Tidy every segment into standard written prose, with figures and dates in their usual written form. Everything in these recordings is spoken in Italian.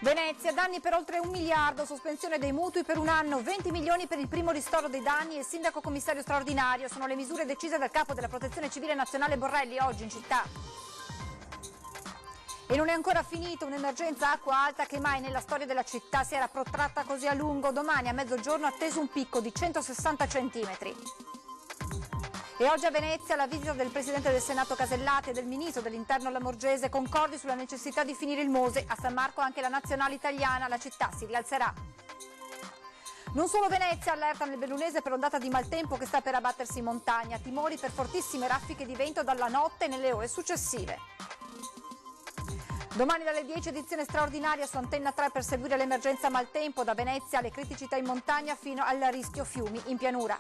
Venezia, danni per oltre 1 miliardo, sospensione dei mutui per un anno, 20 milioni per il primo ristoro dei danni e il sindaco commissario straordinario. Sono le misure decise dal capo della Protezione Civile Nazionale Borrelli oggi in città. E non è ancora finita un'emergenza acqua alta che mai nella storia della città si era protratta così a lungo. Domani a mezzogiorno atteso un picco di 160 centimetri. E oggi a Venezia la visita del Presidente del Senato Casellati e del Ministro dell'Interno Lamorgese, concordi sulla necessità di finire il Mose. A San Marco anche la nazionale italiana, la città si rialzerà. Non solo Venezia, allerta nel Bellunese per ondata di maltempo che sta per abbattersi in montagna, timori per fortissime raffiche di vento dalla notte e nelle ore successive. Domani dalle 10 edizione straordinaria su Antenna 3 per seguire l'emergenza maltempo da Venezia alle criticità in montagna fino al rischio fiumi in pianura.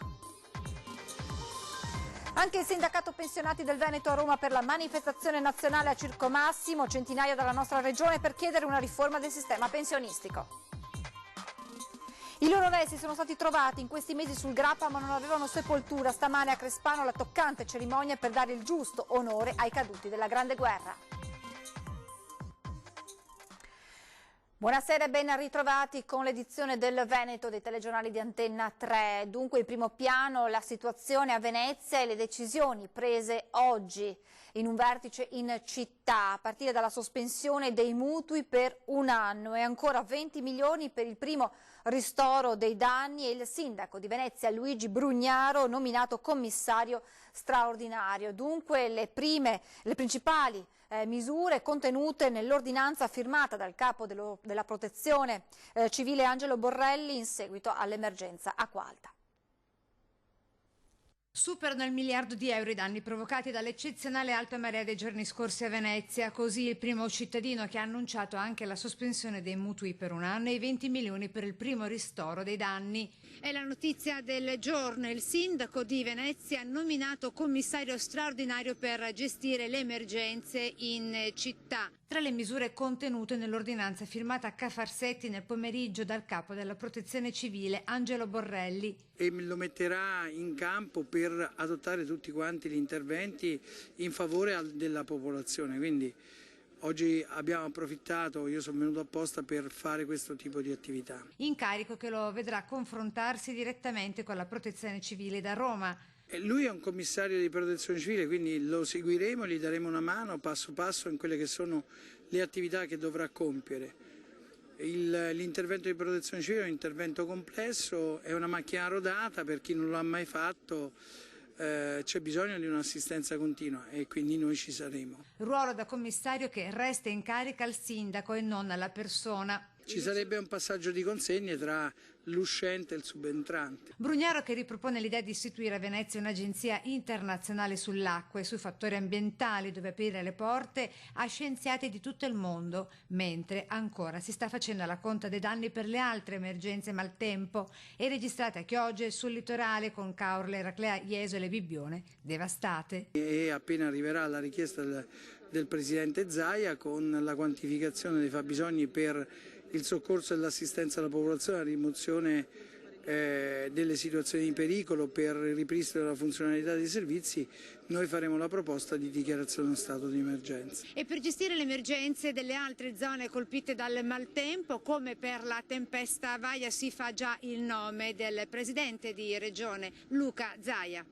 Anche il sindacato pensionati del Veneto a Roma per la manifestazione nazionale a Circo Massimo, centinaia dalla nostra regione per chiedere una riforma del sistema pensionistico. I loro resti sono stati trovati in questi mesi sul Grappa ma non avevano sepoltura. Stamane a Crespano la toccante cerimonia per dare il giusto onore ai caduti della Grande Guerra. Buonasera e ben ritrovati con l'edizione del Veneto dei telegiornali di Antenna 3. Dunque in primo piano la situazione a Venezia e le decisioni prese oggi in un vertice in città, a partire dalla sospensione dei mutui per un anno e ancora 20 milioni per il primo ristoro dei danni e il sindaco di Venezia Luigi Brugnaro nominato commissario straordinario. Dunque le principali misure contenute nell'ordinanza firmata dal capo della Protezione Civile Angelo Borrelli in seguito all'emergenza acqua alta. Superano il miliardo di euro i danni provocati dall'eccezionale alta marea dei giorni scorsi a Venezia, così il primo cittadino che ha annunciato anche la sospensione dei mutui per un anno e i 20 milioni per il primo ristoro dei danni. È la notizia del giorno, il sindaco di Venezia nominato commissario straordinario per gestire le emergenze in città. Tra le misure contenute nell'ordinanza firmata a Cafarsetti nel pomeriggio dal capo della Protezione Civile Angelo Borrelli. E lo metterà in campo per adottare tutti quanti gli interventi in favore della popolazione. Quindi oggi abbiamo approfittato, io sono venuto apposta per fare questo tipo di attività. Incarico che lo vedrà confrontarsi direttamente con la Protezione Civile da Roma. Lui è un commissario di protezione civile, quindi lo seguiremo, gli daremo una mano passo passo in quelle che sono le attività che dovrà compiere. L'intervento di protezione civile è un intervento complesso, è una macchina rodata, per chi non l'ha mai fatto c'è bisogno di un'assistenza continua e quindi noi ci saremo. Ruolo da commissario che resta in carica al sindaco e non alla persona. Ci sarebbe un passaggio di consegne tra l'uscente e il subentrante. Brugnaro che ripropone l'idea di istituire a Venezia un'agenzia internazionale sull'acqua e sui fattori ambientali dove aprire le porte a scienziati di tutto il mondo, mentre ancora si sta facendo la conta dei danni per le altre emergenze maltempo e registrate a Chioggia e sul litorale con Caorle, Raclea, Jesolo e Bibbione devastate. E appena arriverà la richiesta del Presidente Zaia con la quantificazione dei fabbisogni per il soccorso e l'assistenza alla popolazione, la rimozione delle situazioni di pericolo per il ripristino della funzionalità dei servizi, noi faremo la proposta di dichiarazione dello stato di emergenza. E per gestire le emergenze delle altre zone colpite dal maltempo, come per la tempesta Vaia, si fa già il nome del Presidente di Regione Luca Zaia.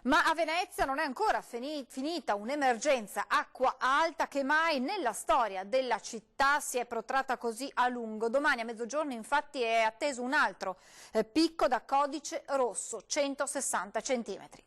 Ma a Venezia non è ancora finita un'emergenza acqua alta che mai nella storia della città si è protratta così a lungo. Domani a mezzogiorno infatti è atteso un altro picco da codice rosso, 160 centimetri.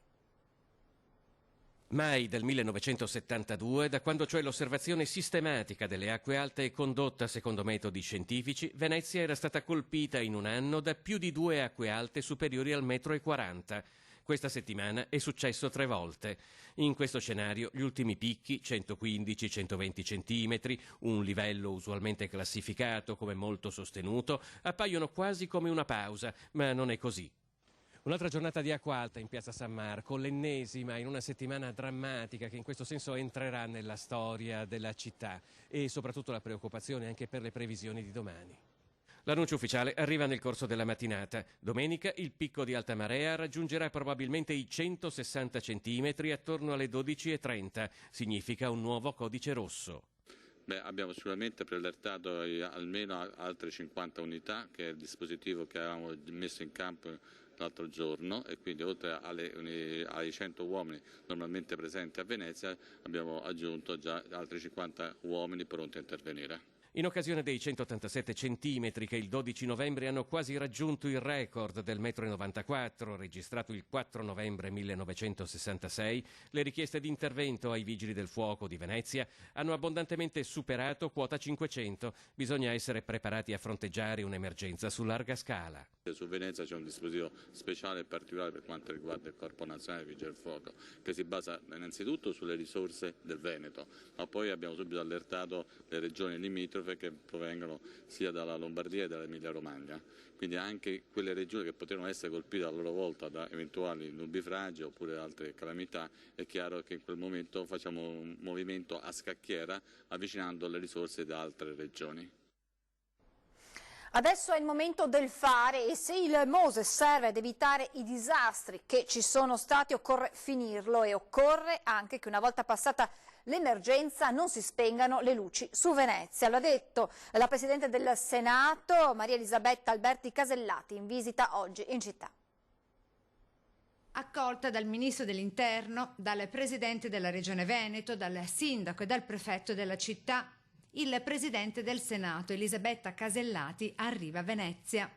Mai dal 1972, da quando cioè l'osservazione sistematica delle acque alte è condotta secondo metodi scientifici, Venezia era stata colpita in un anno da più di 2 acque alte superiori al 1,40 m. Questa settimana è successo 3 volte. In questo scenario gli ultimi picchi, 115-120 centimetri, un livello usualmente classificato come molto sostenuto, appaiono quasi come una pausa, ma non è così. Un'altra giornata di acqua alta in piazza San Marco, l'ennesima in una settimana drammatica che in questo senso entrerà nella storia della città e soprattutto la preoccupazione anche per le previsioni di domani. L'annuncio ufficiale arriva nel corso della mattinata. Domenica il picco di alta marea raggiungerà probabilmente i 160 centimetri attorno alle 12:30. Significa un nuovo codice rosso. Abbiamo sicuramente prelertato almeno altre 50 unità, che è il dispositivo che avevamo messo in campo l'altro giorno, e quindi oltre ai 100 uomini normalmente presenti a Venezia abbiamo aggiunto già altri 50 uomini pronti a intervenire. In occasione dei 187 centimetri che il 12 novembre hanno quasi raggiunto il record del 1,94 m registrato il 4 novembre 1966, le richieste di intervento ai Vigili del Fuoco di Venezia hanno abbondantemente superato quota 500. Bisogna essere preparati a fronteggiare un'emergenza su larga scala. Su Venezia c'è un dispositivo speciale e particolare per quanto riguarda il Corpo Nazionale dei Vigili del Fuoco, che si basa innanzitutto sulle risorse del Veneto, ma poi abbiamo subito allertato le regioni limitrofe che provengono sia dalla Lombardia che dall'Emilia Romagna, quindi anche quelle regioni che potevano essere colpite a loro volta da eventuali nubifragi oppure altre calamità. È chiaro che in quel momento facciamo un movimento a scacchiera avvicinando le risorse da altre regioni. Adesso è il momento del fare e se il MOSE serve ad evitare i disastri che ci sono stati occorre finirlo e occorre anche che una volta passata l'emergenza non si spengano le luci su Venezia. L'ha detto la Presidente del Senato Maria Elisabetta Alberti Casellati in visita oggi in città. Accolta dal Ministro dell'Interno, dal Presidente della Regione Veneto, dal Sindaco e dal Prefetto della città, il Presidente del Senato, Elisabetta Casellati, arriva a Venezia.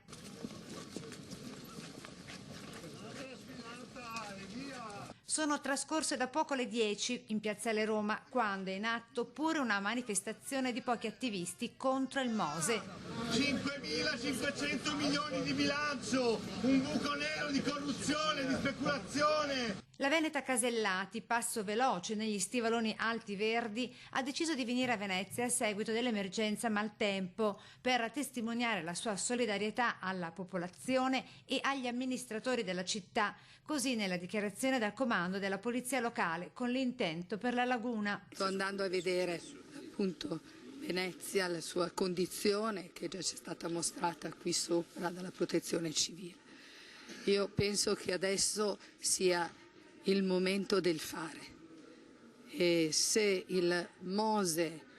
Sono trascorse da poco le 10 in Piazzale Roma, quando è in atto pure una manifestazione di pochi attivisti contro il MOSE. 5.500 milioni di bilancio, un buco nero di corruzione, di speculazione. La veneta Casellati, passo veloce negli stivaloni alti verdi, ha deciso di venire a Venezia a seguito dell'emergenza maltempo per testimoniare la sua solidarietà alla popolazione e agli amministratori della città, così nella dichiarazione dal comando della polizia locale con l'intento per la laguna. Sto andando a vedere appunto Venezia, la sua condizione che già ci è stata mostrata qui sopra dalla protezione civile. Io penso che adesso sia il momento del fare e se il MOSE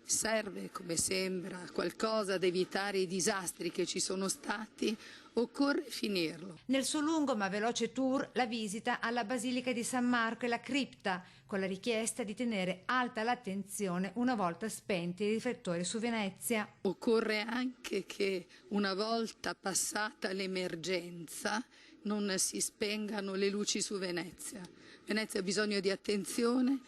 serve, come sembra, qualcosa ad evitare i disastri che ci sono stati, occorre finirlo. Nel suo lungo ma veloce tour la visita alla Basilica di San Marco e la cripta, con la richiesta di tenere alta l'attenzione una volta spenti i riflettori su Venezia. Occorre anche che una volta passata l'emergenza non si spengano le luci su Venezia. Venezia ha bisogno di attenzione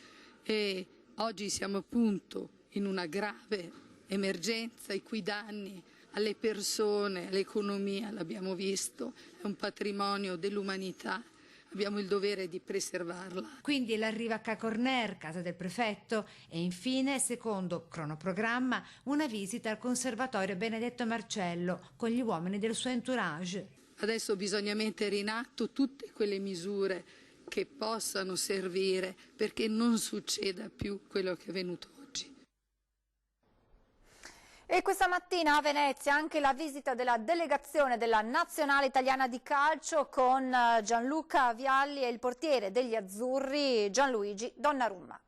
e oggi siamo appunto in una grave emergenza i cui danni alle persone, all'economia, l'abbiamo visto, è un patrimonio dell'umanità, abbiamo il dovere di preservarla. Quindi l'arrivo a Ca' Corner, casa del prefetto, e infine, secondo cronoprogramma, una visita al Conservatorio Benedetto Marcello con gli uomini del suo entourage. Adesso bisogna mettere in atto tutte quelle misure che possano servire perché non succeda più quello che è avvenuto oggi. E questa mattina a Venezia anche la visita della delegazione della Nazionale Italiana di Calcio con Gianluca Vialli e il portiere degli azzurri Gianluigi Donnarumma.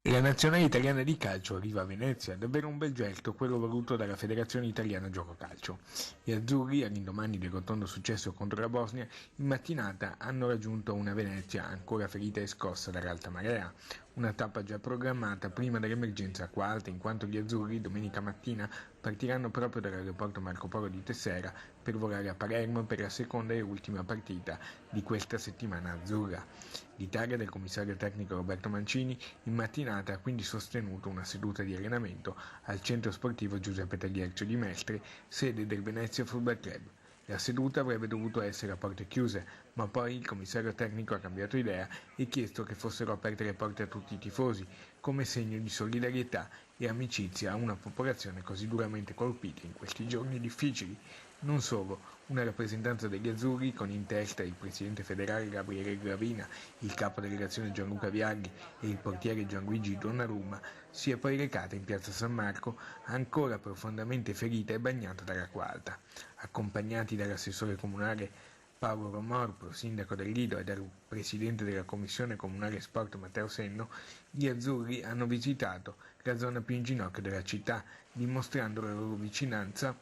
La Nazionale Italiana di Calcio arriva a Venezia, davvero un bel gesto quello voluto dalla Federazione Italiana Gioco Calcio. Gli azzurri, all'indomani del rotondo successo contro la Bosnia, in mattinata hanno raggiunto una Venezia ancora ferita e scossa dall'alta marea. Una tappa già programmata prima dell'emergenza acqua alta, in quanto gli azzurri domenica mattina partiranno proprio dall'aeroporto Marco Polo di Tessera per volare a Palermo per la seconda e ultima partita di questa settimana azzurra. L'Italia del commissario tecnico Roberto Mancini in mattinata ha quindi sostenuto una seduta di allenamento al centro sportivo Giuseppe Tagliercio di Mestre, sede del Venezia Football Club. La seduta avrebbe dovuto essere a porte chiuse, ma poi il commissario tecnico ha cambiato idea e chiesto che fossero aperte le porte a tutti i tifosi, come segno di solidarietà e amicizia a una popolazione così duramente colpita in questi giorni difficili. Non solo, una rappresentanza degli azzurri, con in testa il presidente federale Gabriele Gravina, il capo delegazione Gianluca Vialli e il portiere Gianluigi Donnarumma, si è poi recata in piazza San Marco, ancora profondamente ferita e bagnata dall'acqua alta. Accompagnati dall'assessore comunale Paolo Romorpo, sindaco del Lido, e dal presidente della commissione comunale sport Matteo Senno, gli azzurri hanno visitato la zona più in ginocchio della città, dimostrando la loro vicinanza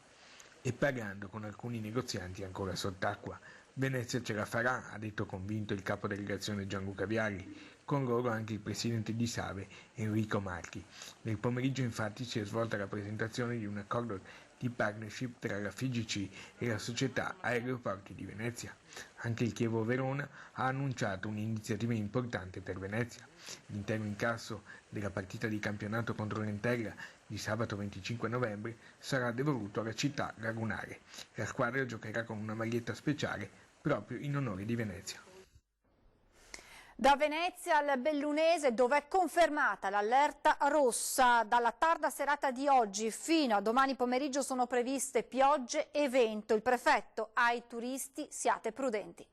e pagando con alcuni negozianti ancora sott'acqua. Venezia ce la farà, ha detto convinto il capo delegazione Gianluca Vialli, con loro anche il presidente di Save Enrico Marchi. Nel pomeriggio infatti si è svolta la presentazione di un accordo di partnership tra la FIGC e la società Aeroporti di Venezia. Anche il Chievo Verona ha annunciato un'iniziativa importante per Venezia. L'intero incasso della partita di campionato contro l'Entella di sabato 25 novembre sarà devoluto alla città lagunare. La squadra giocherà con una maglietta speciale proprio in onore di Venezia. Da Venezia al Bellunese, dove è confermata l'allerta rossa. Dalla tarda serata di oggi fino a domani pomeriggio sono previste piogge e vento. Il prefetto ai turisti: siate prudenti.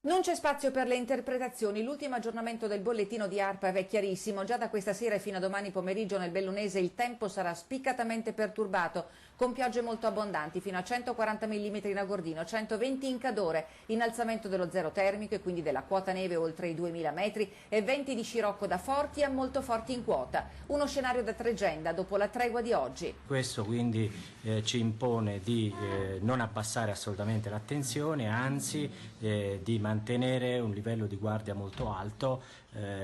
Non c'è spazio per le interpretazioni, l'ultimo aggiornamento del bollettino di ARPAV è chiarissimo, già da questa sera e fino a domani pomeriggio nel Bellunese il tempo sarà spiccatamente perturbato, con piogge molto abbondanti, fino a 140 mm in Agordino, 120 in Cadore, innalzamento dello zero termico e quindi della quota neve oltre i 2000 metri e venti di scirocco da forti a molto forti in quota, uno scenario da tregenda dopo la tregua di oggi. Questo quindi ci impone di non abbassare assolutamente l'attenzione, anzi di mantenere un livello di guardia molto alto,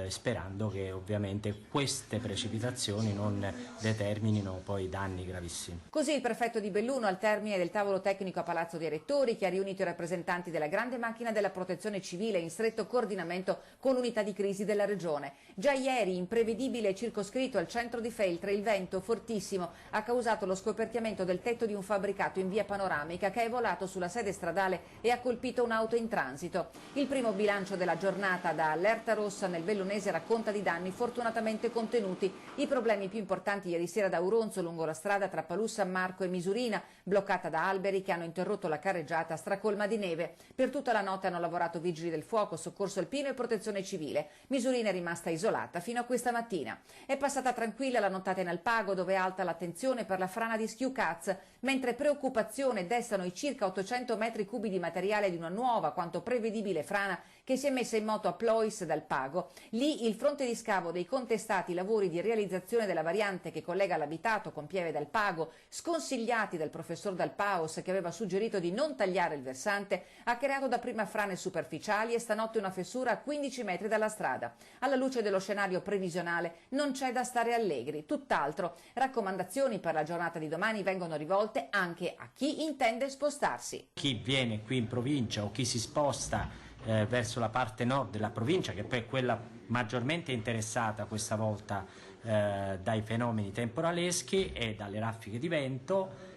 sperando che ovviamente queste precipitazioni non determinino poi danni gravissimi. Così il prefetto di Belluno al termine del tavolo tecnico a Palazzo dei Rettori, che ha riunito i rappresentanti della grande macchina della protezione civile in stretto coordinamento con l'unità di crisi della regione. Già ieri, imprevedibile e circoscritto al centro di Feltre, il vento fortissimo ha causato lo scoperchiamento del tetto di un fabbricato in via Panoramica che è volato sulla sede stradale e ha colpito un'auto in transito. Il primo bilancio della giornata da allerta rossa nel Bellunese racconta di danni fortunatamente contenuti. I problemi più importanti ieri sera da Auronzo lungo la strada tra Palù San Marco e Misurina, bloccata da alberi che hanno interrotto la carreggiata stracolma di neve. Per tutta la notte hanno lavorato vigili del fuoco, soccorso alpino e protezione civile. Misurina è rimasta isolata fino a questa mattina. È passata tranquilla la nottata in Alpago, dove è alta l'attenzione per la frana di Schiucaz, mentre preoccupazione destano i circa 800 metri cubi di materiale di una nuova quanto prevedibile frana che si è messa in moto a Plois dal Pago. Lì il fronte di scavo dei contestati lavori di realizzazione della variante che collega l'abitato con Pieve dal Pago, sconsigliati dal professor Dal Paos che aveva suggerito di non tagliare il versante, ha creato dapprima frane superficiali e stanotte una fessura a 15 metri dalla strada. Alla luce dello scenario previsionale non c'è da stare allegri, tutt'altro. Raccomandazioni per la giornata di domani vengono rivolte anche a chi intende spostarsi. Chi viene qui in provincia o chi si sposta verso la parte nord della provincia, che poi è quella maggiormente interessata questa volta dai fenomeni temporaleschi e dalle raffiche di vento,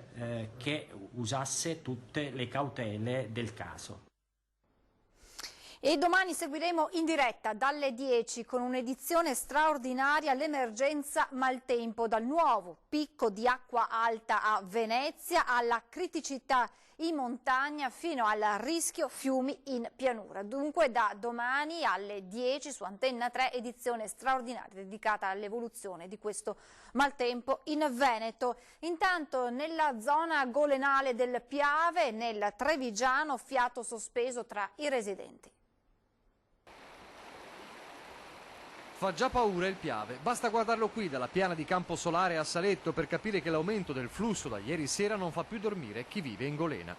che usasse tutte le cautele del caso. E domani seguiremo in diretta dalle 10 con un'edizione straordinaria l'emergenza maltempo, dal nuovo picco di acqua alta a Venezia alla criticità in montagna fino al rischio fiumi in pianura. Dunque da domani alle 10 su Antenna 3 edizione straordinaria dedicata all'evoluzione di questo maltempo in Veneto. Intanto nella zona golenale del Piave, nel Trevigiano, fiato sospeso tra i residenti. Fa già paura il Piave, basta guardarlo qui dalla piana di Campo Solare a Saletto per capire che l'aumento del flusso da ieri sera non fa più dormire chi vive in Golena.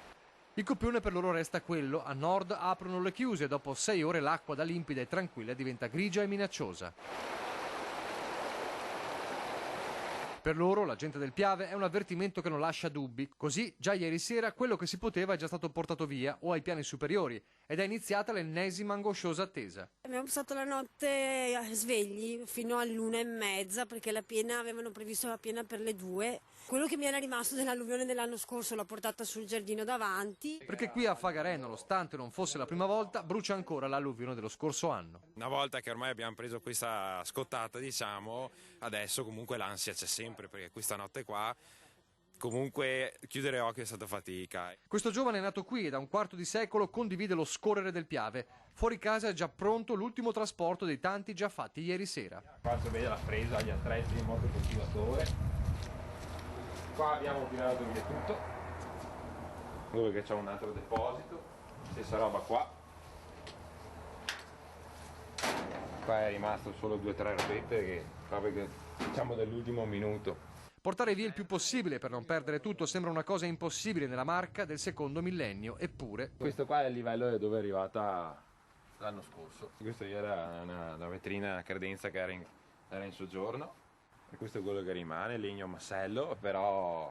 Il copione per loro resta quello, a nord aprono le chiuse, dopo 6 ore l'acqua da limpida e tranquilla diventa grigia e minacciosa. Per loro, la gente del Piave, è un avvertimento che non lascia dubbi. Così, già ieri sera, quello che si poteva è già stato portato via o ai piani superiori ed è iniziata l'ennesima angosciosa attesa. Abbiamo passato la notte svegli fino all'1:30 perché la piena, avevano previsto la piena per le 2. Quello che mi era rimasto dell'alluvione dell'anno scorso l'ho portata sul giardino davanti. Perché qui a Fagarè, nonostante non fosse la prima volta, brucia ancora l'alluvione dello scorso anno. Una volta che ormai abbiamo preso questa scottata, diciamo, adesso comunque l'ansia c'è sempre, perché questa notte qua comunque chiudere occhio è stata fatica. Questo giovane è nato qui e da un quarto di secolo condivide lo scorrere del Piave. Fuori casa è già pronto l'ultimo trasporto dei tanti già fatti ieri sera. Qua si vede la presa, gli attrezzi di motocoltivatore. Qua abbiamo tirato via tutto. dove c'è un altro deposito, stessa roba qua. Qua è rimasto solo 2 o 3 robette che proprio diciamo dell'ultimo minuto. Portare via il più possibile per non perdere tutto sembra una cosa impossibile nella Marca del secondo millennio, eppure... Questo qua è il livello dove è arrivata l'anno scorso. Questa era una vetrina a credenza che era in soggiorno, e questo è quello che rimane, legno massello, però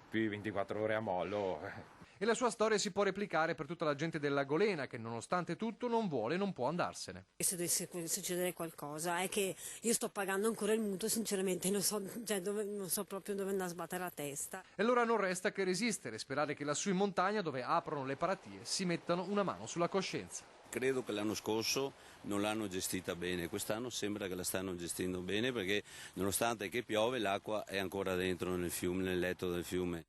più di 24 ore a mollo. E la sua storia si può replicare per tutta la gente della Golena, che nonostante tutto non vuole e non può andarsene. Se dovesse succedere qualcosa è che io sto pagando ancora il mutuo, sinceramente non so proprio dove andare a sbattere la testa. E allora non resta che resistere, sperare che lassù in montagna, dove aprono le paratie, si mettano una mano sulla coscienza. Credo che l'anno scorso non l'hanno gestita bene, quest'anno sembra che la stanno gestendo bene, perché nonostante che piove l'acqua è ancora dentro nel fiume, nel letto del fiume.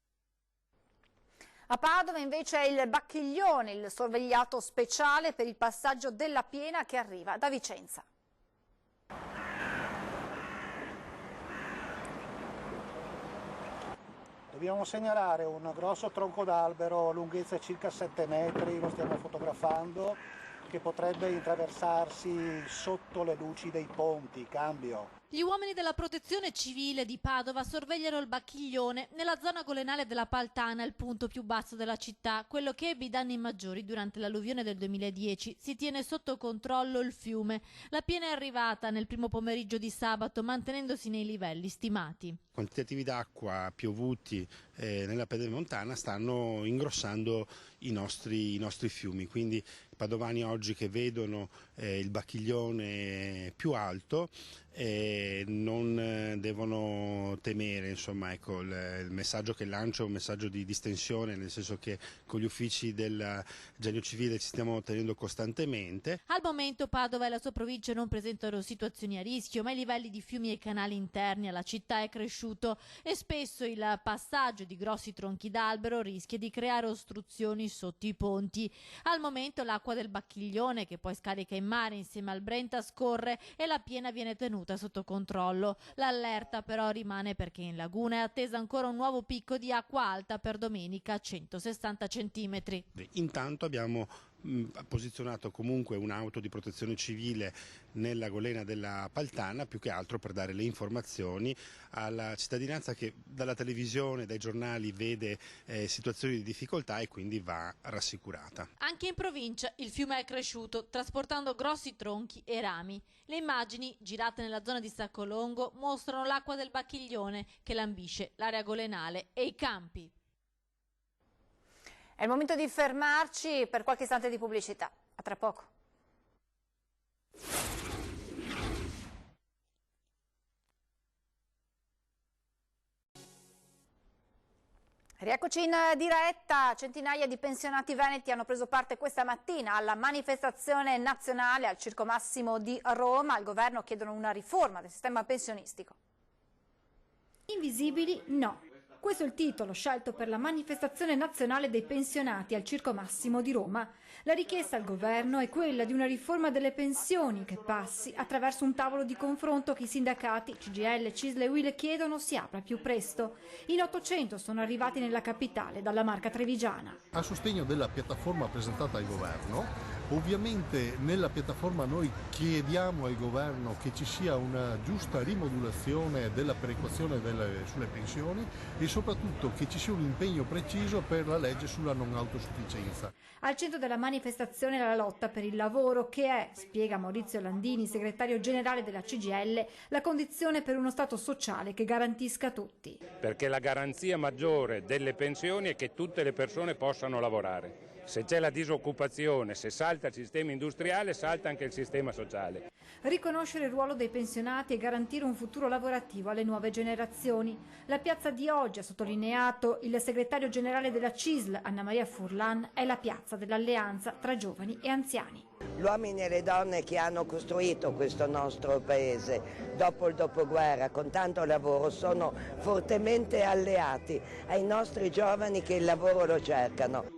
A Padova invece è il Bacchiglione, il sorvegliato speciale per il passaggio della piena che arriva da Vicenza. Dobbiamo segnalare un grosso tronco d'albero, lunghezza circa 7 metri, lo stiamo fotografando, che potrebbe intraversarsi sotto le luci dei ponti. Cambio. Gli uomini della protezione civile di Padova sorvegliano il Bacchiglione nella zona golenale della Paltana, il punto più basso della città, quello che ebbe i danni maggiori durante l'alluvione del 2010. Si tiene sotto controllo il fiume. La piena è arrivata nel primo pomeriggio di sabato, mantenendosi nei livelli stimati. Quantitativi d'acqua piovuti nella pedemontana stanno ingrossando i nostri fiumi, quindi i padovani oggi che vedono il Bacchiglione più alto non devono temere, insomma, ecco, il messaggio che lancio è un messaggio di distensione, nel senso che con gli uffici del Genio Civile ci stiamo tenendo costantemente. Al momento Padova e la sua provincia non presentano situazioni a rischio, ma i livelli di fiumi e canali interni alla città è cresciuto e spesso il passaggio di grossi tronchi d'albero rischia di creare ostruzioni sotto i ponti. Al momento l'acqua del Bacchiglione, che poi scarica in mare insieme al Brenta, scorre e la piena viene tenuta sotto controllo. L'allerta però rimane perché in laguna è attesa ancora un nuovo picco di acqua alta per domenica, 160 centimetri. Intanto abbiamo posizionato comunque un'auto di protezione civile nella golena della Paltana, più che altro per dare le informazioni alla cittadinanza che dalla televisione, dai giornali vede situazioni di difficoltà e quindi va rassicurata. Anche in provincia il fiume è cresciuto, trasportando grossi tronchi e rami. Le immagini, girate nella zona di Saccolongo, mostrano l'acqua del Bacchiglione che lambisce l'area golenale e i campi. È il momento di fermarci per qualche istante di pubblicità. A tra poco. Rieccoci in diretta. Centinaia di pensionati veneti hanno preso parte questa mattina alla manifestazione nazionale al Circo Massimo di Roma. Al governo chiedono una riforma del sistema pensionistico. Invisibili no. Questo è il titolo scelto per la manifestazione nazionale dei pensionati al Circo Massimo di Roma. La richiesta al governo è quella di una riforma delle pensioni che passi attraverso un tavolo di confronto che i sindacati, CGIL, CISL e UIL chiedono si apra più presto. In 800 sono arrivati nella capitale dalla Marca trevigiana. A sostegno della piattaforma presentata al governo, ovviamente nella piattaforma noi chiediamo al governo che ci sia una giusta rimodulazione della perequazione sulle pensioni e soprattutto che ci sia un impegno preciso per la legge sulla non autosufficienza. Al centro della manifestazione la lotta per il lavoro che è, spiega Maurizio Landini, segretario generale della CGIL, la condizione per uno Stato sociale che garantisca tutti. Perché la garanzia maggiore delle pensioni è che tutte le persone possano lavorare. Se c'è la disoccupazione, se salta il sistema industriale, salta anche il sistema sociale. Riconoscere il ruolo dei pensionati e garantire un futuro lavorativo alle nuove generazioni. La piazza di oggi, ha sottolineato il segretario generale della CISL, Anna Maria Furlan, è la piazza dell'alleanza tra giovani e anziani. Gli uomini e le donne che hanno costruito questo nostro paese dopo il dopoguerra con tanto lavoro sono fortemente alleati ai nostri giovani che il lavoro lo cercano.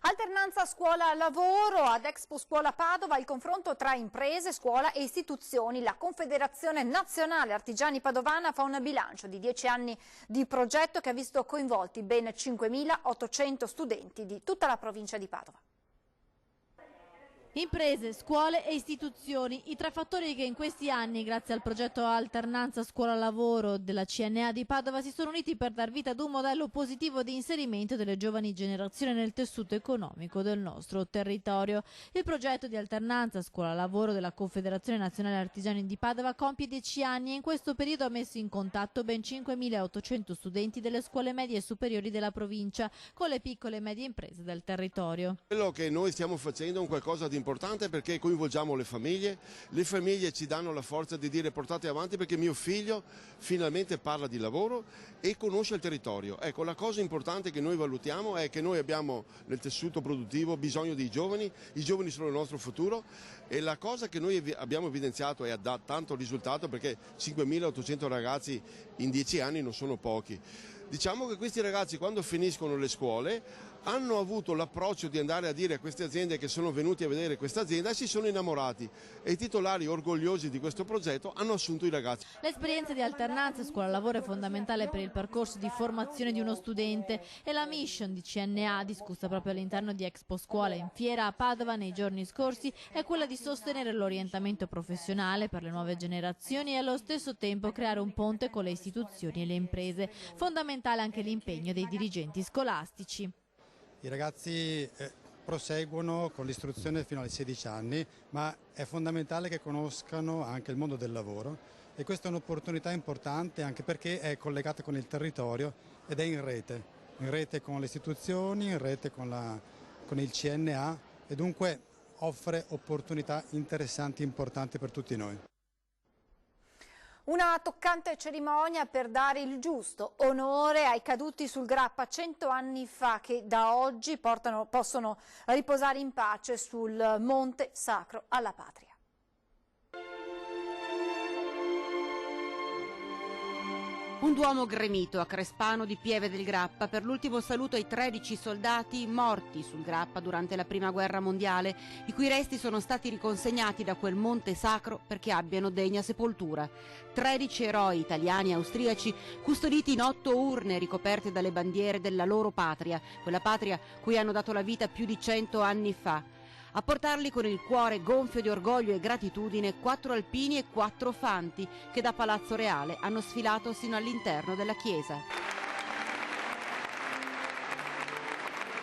Alternanza scuola-lavoro. Ad Expo Scuola Padova il confronto tra imprese, scuola e istituzioni. La Confederazione Nazionale Artigiani Padovana fa un bilancio di 10 anni di progetto che ha visto coinvolti ben 5.800 studenti di tutta la provincia di Padova. Imprese, scuole e istituzioni, i tre fattori che in questi anni, grazie al progetto Alternanza Scuola-Lavoro della CNA di Padova, si sono uniti per dar vita ad un modello positivo di inserimento delle giovani generazioni nel tessuto economico del nostro territorio. Il progetto di Alternanza Scuola-Lavoro della Confederazione Nazionale Artigiani di Padova compie 10 anni e in questo periodo ha messo in contatto ben 5.800 studenti delle scuole medie e superiori della provincia con le piccole e medie imprese del territorio. Quello che noi stiamo facendo è un qualcosa di importante perché coinvolgiamo le famiglie ci danno la forza di dire portate avanti perché mio figlio finalmente parla di lavoro e conosce il territorio. Ecco, la cosa importante che noi valutiamo è che noi abbiamo nel tessuto produttivo bisogno di giovani, i giovani sono il nostro futuro e la cosa che noi abbiamo evidenziato e ha dato tanto risultato perché 5.800 ragazzi in 10 anni non sono pochi. Diciamo che questi ragazzi quando finiscono le scuole hanno avuto l'approccio di andare a dire a queste aziende che sono venuti a vedere questa azienda e si sono innamorati e i titolari orgogliosi di questo progetto hanno assunto i ragazzi. L'esperienza di alternanza scuola-lavoro è fondamentale per il percorso di formazione di uno studente e la mission di CNA, discussa proprio all'interno di Expo Scuola in fiera a Padova nei giorni scorsi, è quella di sostenere l'orientamento professionale per le nuove generazioni e allo stesso tempo creare un ponte con le istituzioni e le imprese. Fondamentale anche l'impegno dei dirigenti scolastici. I ragazzi proseguono con l'istruzione fino ai 16 anni, ma è fondamentale che conoscano anche il mondo del lavoro e questa è un'opportunità importante anche perché è collegata con il territorio ed è in rete con le istituzioni, in rete con il CNA e dunque offre opportunità interessanti e importanti per tutti noi. Una toccante cerimonia per dare il giusto onore ai caduti sul Grappa 100 anni fa che da oggi possono riposare in pace sul Monte Sacro alla Patria. Un duomo gremito a Crespano di Pieve del Grappa per l'ultimo saluto ai 13 soldati morti sul Grappa durante la Prima Guerra Mondiale, i cui resti sono stati riconsegnati da quel Monte Sacro perché abbiano degna sepoltura. 13 eroi italiani e austriaci custoditi in 8 urne ricoperte dalle bandiere della loro patria, quella patria cui hanno dato la vita più di 100 anni fa. A portarli con il cuore gonfio di orgoglio e gratitudine 4 alpini e 4 fanti che da Palazzo Reale hanno sfilato sino all'interno della chiesa.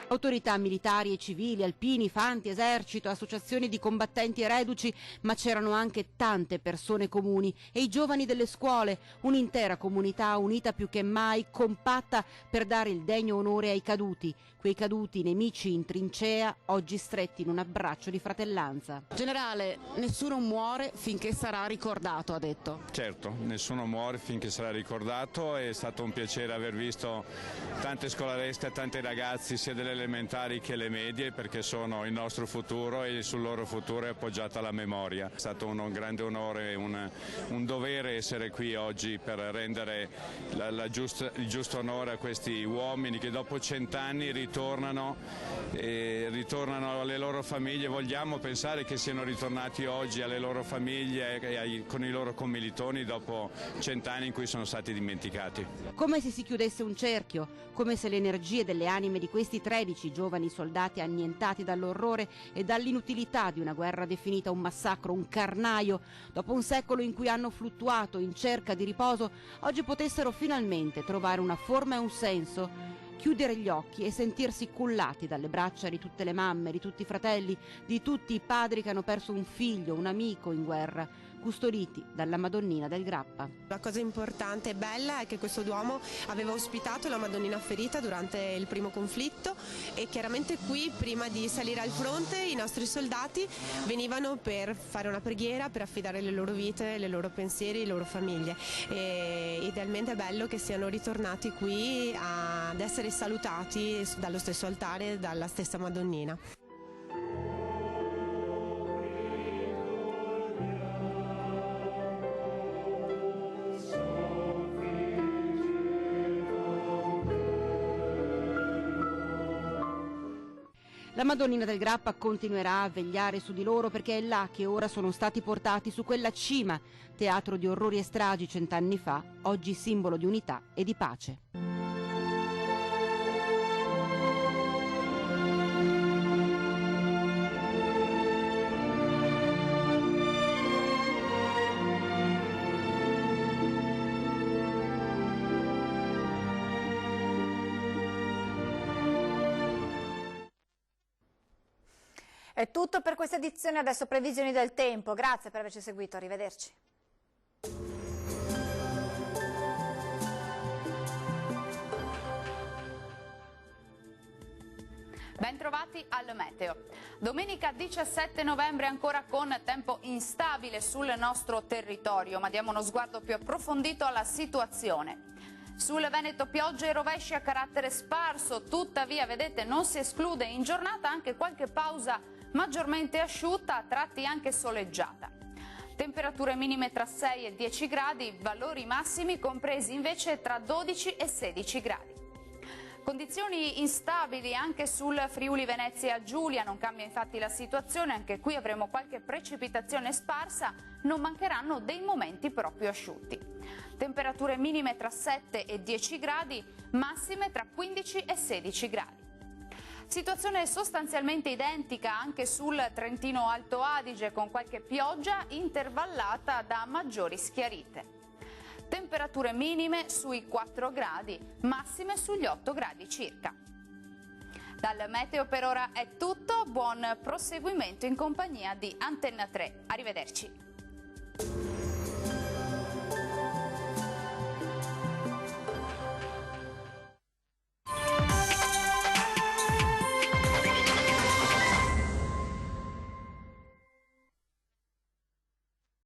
Autorità militari e civili, alpini, fanti, esercito, associazioni di combattenti e reduci, ma c'erano anche tante persone comuni e i giovani delle scuole, un'intera comunità unita più che mai, compatta per dare il degno onore ai caduti, quei caduti nemici in trincea, oggi stretti in un abbraccio di fratellanza. Generale, nessuno muore finché sarà ricordato, ha detto. Certo, nessuno muore finché sarà ricordato, è stato un piacere aver visto tante scolaresche, tanti ragazzi sia delle elementari che le medie perché sono il nostro futuro e sul loro futuro è appoggiata la memoria. È stato un grande onore, un dovere essere qui oggi per rendere il giusto onore a questi uomini che dopo 100 anni ritornano alle loro famiglie. Vogliamo pensare che siano ritornati oggi alle loro famiglie e con i loro commilitoni dopo 100 anni in cui sono stati dimenticati. Come se si chiudesse un cerchio, come se le energie delle anime di questi 13 giovani soldati annientati dall'orrore e dall'inutilità di una guerra definita un massacro, un carnaio, dopo un secolo in cui hanno fluttuato in cerca di riposo, oggi potessero finalmente trovare una forma e un senso, chiudere gli occhi e sentirsi cullati dalle braccia di tutte le mamme, di tutti i fratelli, di tutti i padri che hanno perso un figlio, un amico in guerra, custoditi dalla Madonnina del Grappa. La cosa importante e bella è che questo Duomo aveva ospitato la Madonnina ferita durante il primo conflitto e chiaramente qui prima di salire al fronte i nostri soldati venivano per fare una preghiera, per affidare le loro vite, le loro pensieri, le loro famiglie e idealmente è bello che siano ritornati qui ad essere salutati dallo stesso altare, dalla stessa Madonnina. La La Madonnina del Grappa continuerà a vegliare su di loro perché è là che ora sono stati portati su quella cima, teatro di orrori e stragi 100 anni fa, oggi simbolo di unità e di pace. È tutto per questa edizione, adesso previsioni del tempo. Grazie per averci seguito, arrivederci. Bentrovati al meteo. Domenica 17 novembre ancora con tempo instabile sul nostro territorio, ma diamo uno sguardo più approfondito alla situazione. Sul Veneto piogge e rovesci a carattere sparso, tuttavia vedete non si esclude in giornata anche qualche pausa maggiormente asciutta, a tratti anche soleggiata. Temperature minime tra 6 e 10 gradi, valori massimi compresi invece tra 12 e 16 gradi. Condizioni instabili anche sul Friuli Venezia Giulia, non cambia infatti la situazione, anche qui avremo qualche precipitazione sparsa, non mancheranno dei momenti proprio asciutti. Temperature minime tra 7 e 10 gradi, massime tra 15 e 16 gradi. Situazione sostanzialmente identica anche sul Trentino Alto Adige, con qualche pioggia intervallata da maggiori schiarite. Temperature minime sui 4 gradi, massime sugli 8 gradi circa. Dal meteo per ora è tutto, buon proseguimento in compagnia di Antenna 3. Arrivederci.